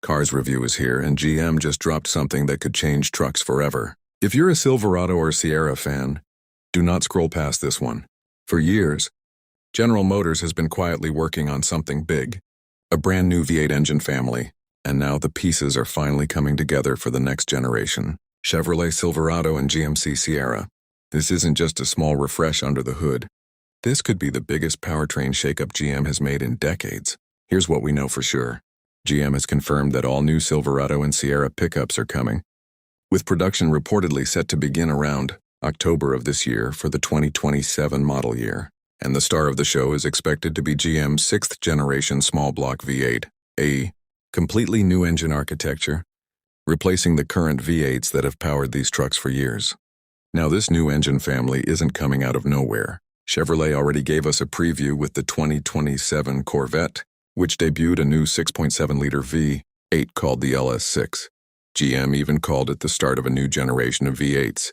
Cars Review is here, and GM just dropped something that could change trucks forever. If you're a Silverado or Sierra fan, do not scroll past this one. For years, General Motors has been quietly working on something big, a brand new V8 engine family, and now the pieces are finally coming together for the next generation. Chevrolet Silverado and GMC Sierra. This isn't just a small refresh under the hood. This could be the biggest powertrain shakeup GM has made in decades. Here's what we know for sure. GM has confirmed that all new Silverado and Sierra pickups are coming, with production reportedly set to begin around October of this year for the 2027 model year. And the star of the show is expected to be GM's 6th generation small block V8, a completely new engine architecture, replacing the current V8s that have powered these trucks for years. Now, this new engine family isn't coming out of nowhere. Chevrolet already gave us a preview with the 2027 Corvette, which debuted a new 6.7-liter V8 called the LS6. GM even called it the start of a new generation of V8s,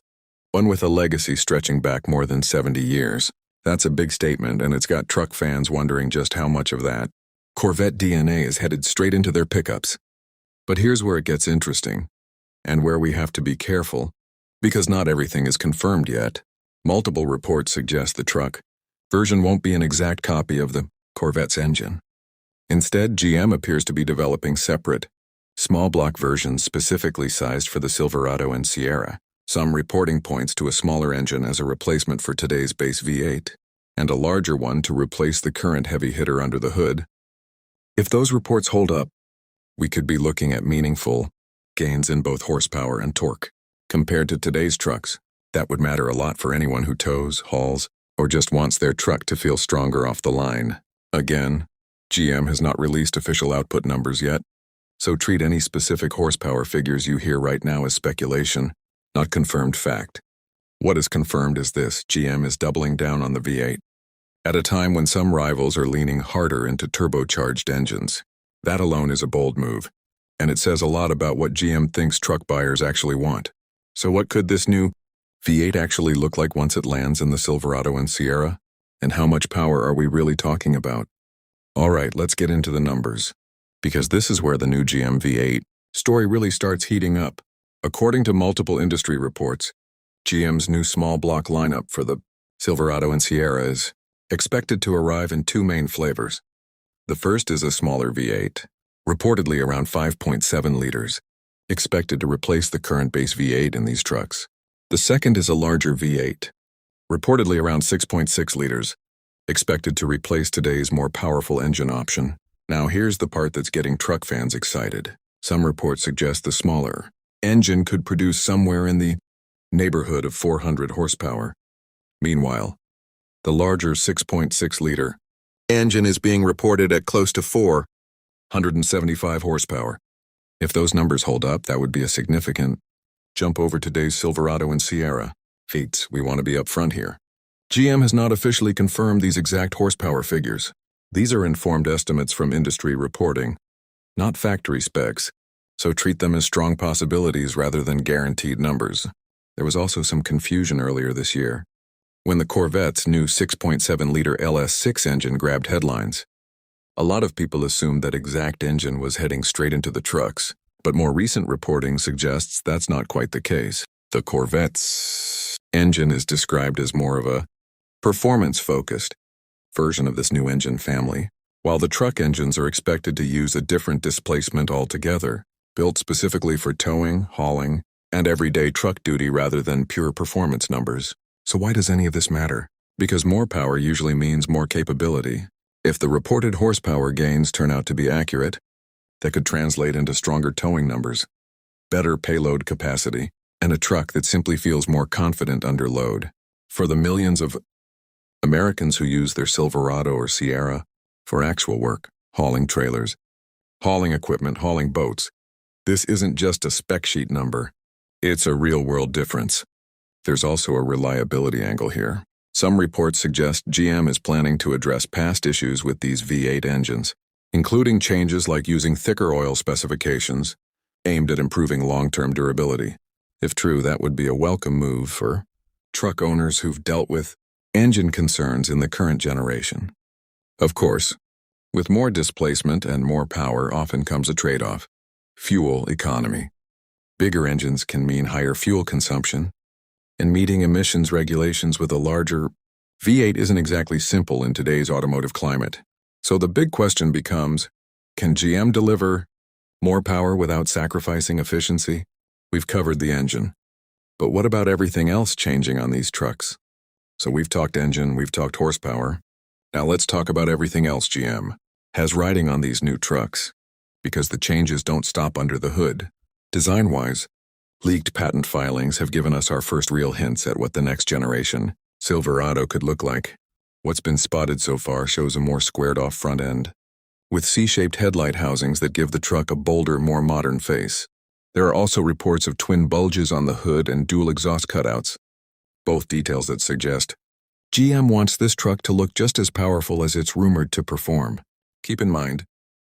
one with a legacy stretching back more than 70 years. That's a big statement, and it's got truck fans wondering just how much of that Corvette DNA is headed straight into their pickups. But here's where it gets interesting, and where we have to be careful, because not everything is confirmed yet. Multiple reports suggest the truck version won't be an exact copy of the Corvette's engine. Instead, GM appears to be developing separate, small block versions specifically sized for the Silverado and Sierra. Some reporting points to a smaller engine as a replacement for today's base V8, and a larger one to replace the current heavy hitter under the hood. If those reports hold up, we could be looking at meaningful gains in both horsepower and torque. Compared to today's trucks, that would matter a lot for anyone who tows, hauls, or just wants their truck to feel stronger off the line. Again, GM has not released official output numbers yet, so treat any specific horsepower figures you hear right now as speculation, not confirmed fact. What is confirmed is this: GM is doubling down on the V8, at a time when some rivals are leaning harder into turbocharged engines. That alone is a bold move, and it says a lot about what GM thinks truck buyers actually want. So what could this new V8 actually look like once it lands in the Silverado and Sierra? And how much power are we really talking about? Alright, let's get into the numbers, because this is where the new GM V8 story really starts heating up. According to multiple industry reports, GM's new small block lineup for the Silverado and Sierra is expected to arrive in two main flavors. The first is a smaller V8, reportedly around 5.7 liters, expected to replace the current base V8 in these trucks. The second is a larger V8, reportedly around 6.6 liters, expected to replace today's more powerful engine option. Now here's the part that's getting truck fans excited. Some reports suggest the smaller engine could produce somewhere in the neighborhood of 400 horsepower. Meanwhile, the larger 6.6-liter engine is being reported at close to 475 horsepower. If those numbers hold up, that would be a significant jump over today's Silverado and Sierra. Feats, we want to be upfront here. GM has not officially confirmed these exact horsepower figures. These are informed estimates from industry reporting, not factory specs, so treat them as strong possibilities rather than guaranteed numbers. There was also some confusion earlier this year, when the Corvette's new 6.7-liter LS6 engine grabbed headlines. A lot of people assumed that exact engine was heading straight into the trucks, but more recent reporting suggests that's not quite the case. The Corvette's engine is described as more of a performance-focused version of this new engine family, while the truck engines are expected to use a different displacement altogether, built specifically for towing, hauling, and everyday truck duty rather than pure performance numbers. So why does any of this matter? Because more power usually means more capability. If the reported horsepower gains turn out to be accurate, that could translate into stronger towing numbers, better payload capacity, and a truck that simply feels more confident under load. For the millions of Americans who use their Silverado or Sierra for actual work, hauling trailers, hauling equipment, hauling boats, this isn't just a spec sheet number. It's a real-world difference. There's also a reliability angle here. Some reports suggest GM is planning to address past issues with these V8 engines, including changes like using thicker oil specifications aimed at improving long-term durability. If true, that would be a welcome move for truck owners who've dealt with engine concerns in the current generation. Of course, with more displacement and more power often comes a trade-off. Fuel economy. Bigger engines can mean higher fuel consumption, and meeting emissions regulations with a larger V8 isn't exactly simple in today's automotive climate. So the big question becomes, can GM deliver more power without sacrificing efficiency? We've covered the engine. But what about everything else changing on these trucks? So we've talked engine, we've talked horsepower. Now let's talk about everything else GM has riding on these new trucks, because the changes don't stop under the hood. Design-wise, leaked patent filings have given us our first real hints at what the next generation Silverado could look like. What's been spotted so far shows a more squared-off front end, with C-shaped headlight housings that give the truck a bolder, more modern face. There are also reports of twin bulges on the hood and dual exhaust cutouts, both details that suggest GM wants this truck to look just as powerful as it's rumored to perform. Keep in mind,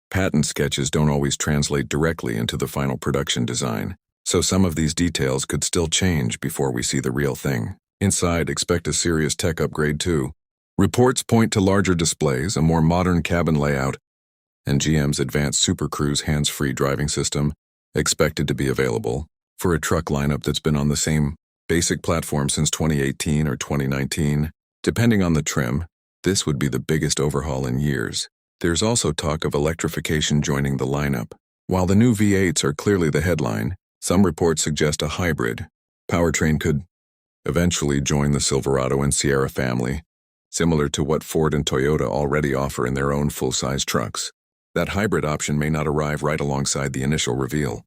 patent sketches don't always translate directly into the final production design, so some of these details could still change before we see the real thing. Inside, expect a serious tech upgrade too. Reports point to larger displays, a more modern cabin layout, and GM's advanced Super Cruise hands-free driving system expected to be available for a truck lineup that's been on the same basic platform since 2018 or 2019. Depending on the trim, this would be the biggest overhaul in years. There's also talk of electrification joining the lineup. While the new V8s are clearly the headline, some reports suggest a hybrid powertrain could eventually join the Silverado and Sierra family, similar to what Ford and Toyota already offer in their own full-size trucks. That hybrid option may not arrive right alongside the initial reveal,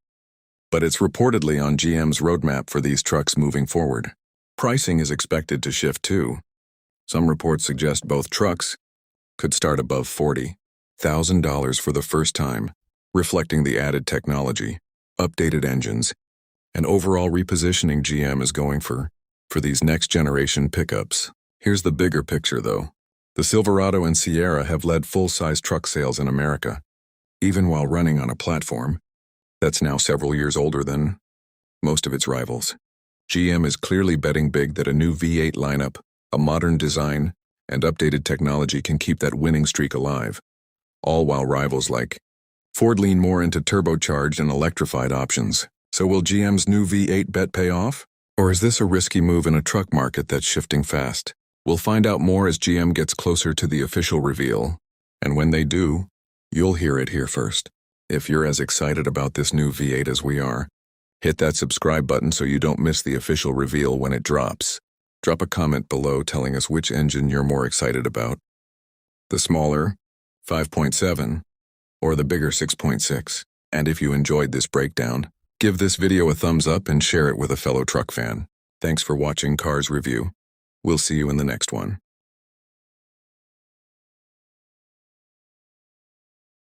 but it's reportedly on GM's roadmap for these trucks moving forward. Pricing is expected to shift too. Some reports suggest both trucks could start above $40,000 for the first time, reflecting the added technology, updated engines, and overall repositioning GM is going for these next-generation pickups. Here's the bigger picture, though. The Silverado and Sierra have led full-size truck sales in America, even while running on a platform that's now several years older than most of its rivals. GM is clearly betting big that a new V8 lineup, a modern design, and updated technology can keep that winning streak alive, all while rivals like Ford lean more into turbocharged and electrified options. So will GM's new V8 bet pay off? Or is this a risky move in a truck market that's shifting fast? We'll find out more as GM gets closer to the official reveal. And when they do, you'll hear it here first. If you're as excited about this new V8 as we are, hit that subscribe button so you don't miss the official reveal when it drops. Drop a comment below telling us which engine you're more excited about. The smaller 5.7 or the bigger 6.6. And if you enjoyed this breakdown, give this video a thumbs up and share it with a fellow truck fan. Thanks for watching Cars Review. We'll see you in the next one.